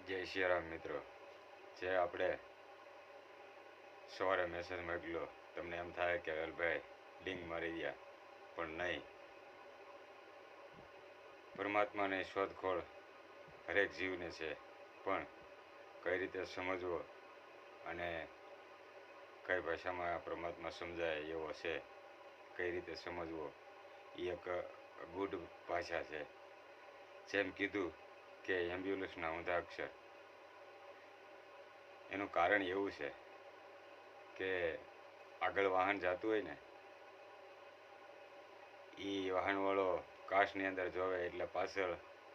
જય સિયારામ મિત્રો. જે આપણે સવારે મેસેજ મોકલ્યો, તમને એમ થાય કે વેલભાઈ લિંક મારી ગયા, પણ નહીં. પરમાત્માની શોધખોળ હરેક જીવને છે, પણ કઈ રીતે સમજવો અને કઈ ભાષામાં પરમાત્મા સમજાય એવો છે, કઈ રીતે સમજવો એ એક ગુડ ભાષા છે. જેમ કીધું કે એમ્બ્યુલન્સના ઊંધા અક્ષર, એનું કારણ એવું છે કે આગળ વાહન જતું હોય ને, એ વાહનવાળો કાચની અંદર જોવે એટલે પાછળ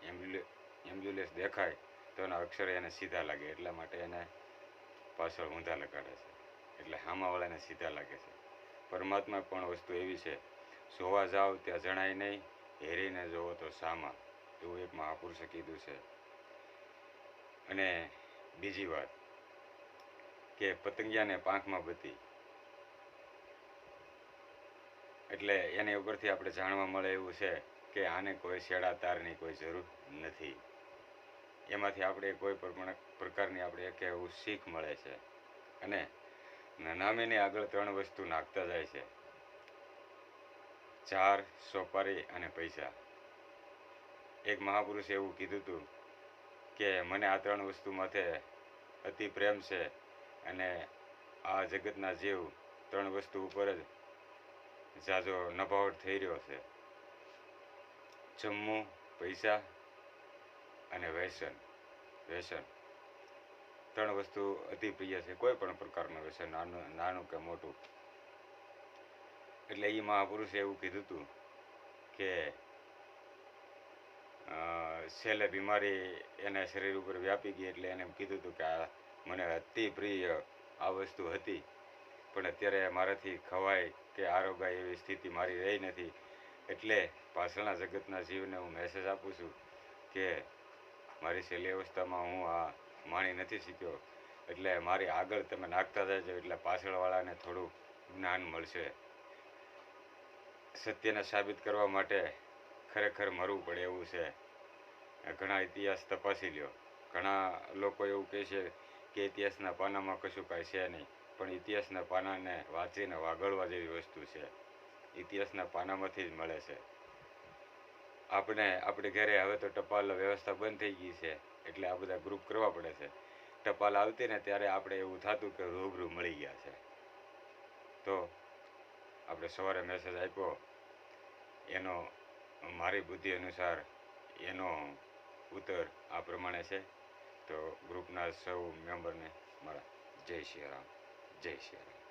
એમ્બ્યુલન્સ દેખાય તો એના અક્ષર એને સીધા લાગે, એટલા માટે એને પાછળ ઊંધા લગાડે છે, એટલે સામાવાળાને સીધા લાગે છે. પરમાત્મા પણ વસ્તુ એવી છે, જોવા જાઓ ત્યાં જણાય નહીં, હેરીને જોવો તો સામા, એવું એક મહાપુરુષે કીધું છે. અને બીજી વાત કે પતંગિયાને પાંખમાં બત્તી, એટલે એની ઉપરથી આપણે જાણવા મળે એવું છે કે આને કોઈ શેડા તારની કોઈ જરૂર નથી. એમાંથી આપણે કોઈ પ્રકારની આપણે એક એવું શીખ મળે છે. અને નાનામીની આગળ ત્રણ વસ્તુ નાખતા જાય છે: ચાર, સોપારી અને પૈસા. એક મહાપુરુષે એવું કીધું હતું કે મને આ ત્રણ વસ્તુ માથે અતિ પ્રેમ છે, અને આ જગતના જીવ ત્રણ વસ્તુ ઉપર જ જાજો નભાવટ થઈ રહ્યો છે: જમવું, પૈસા અને વ્યસન. ત્રણ વસ્તુ અતિ પ્રિય છે, કોઈ પણ પ્રકારનું વ્યસન, નાનું કે મોટું. એટલે એ મહાપુરુષે એવું કીધું હતું કે છેલ્લે બીમારી એના શરીર ઉપર વ્યાપી ગઈ, એટલે એને એમ કીધું હતું કે આ મને અતિ પ્રિય આ વસ્તુ હતી, પણ અત્યારે મારાથી ખવાય કે આરોગાય એવી સ્થિતિ મારી રહી નથી. એટલે પાછળના જગતના જીવને હું મેસેજ આપું છું કે મારી છેલ્લી અવસ્થામાં હું આ માણી નથી શીખ્યો, એટલે મારી આગળ તમે નાખતા જાય એટલે પાછળવાળાને થોડું જ્ઞાન મળશે. સત્યને સાબિત કરવા માટે ખરેખર મરવું પડે એવું છે. ઘણા ઇતિહાસ તપાસી લ્યો. ઘણા લોકો એવું કહે છે કે ઇતિહાસના પાનામાં કશું કાંઈ છે નહીં, પણ ઇતિહાસના પાનાને વાંચીને વાગળવા જેવી વસ્તુ છે. ઇતિહાસના પાનામાંથી જ મળે છે. આપણે ઘરે હવે તો ટપાલ વ્યવસ્થા બંધ થઈ ગઈ છે, એટલે આ બધા ગ્રુપ કરવા પડે છે. ટપાલ આવતી ને ત્યારે આપણે એવું થતું કે રૂબરૂ મળી ગયા છે. તો આપણે સવારે મેસેજ આપ્યો, એનો મારી બુદ્ધિ અનુસાર એનો ઉત્તર આ પ્રમાણે છે. તો ગ્રુપના સૌ મેમ્બરને મારા જય સિયારામ, જય સિયારામ.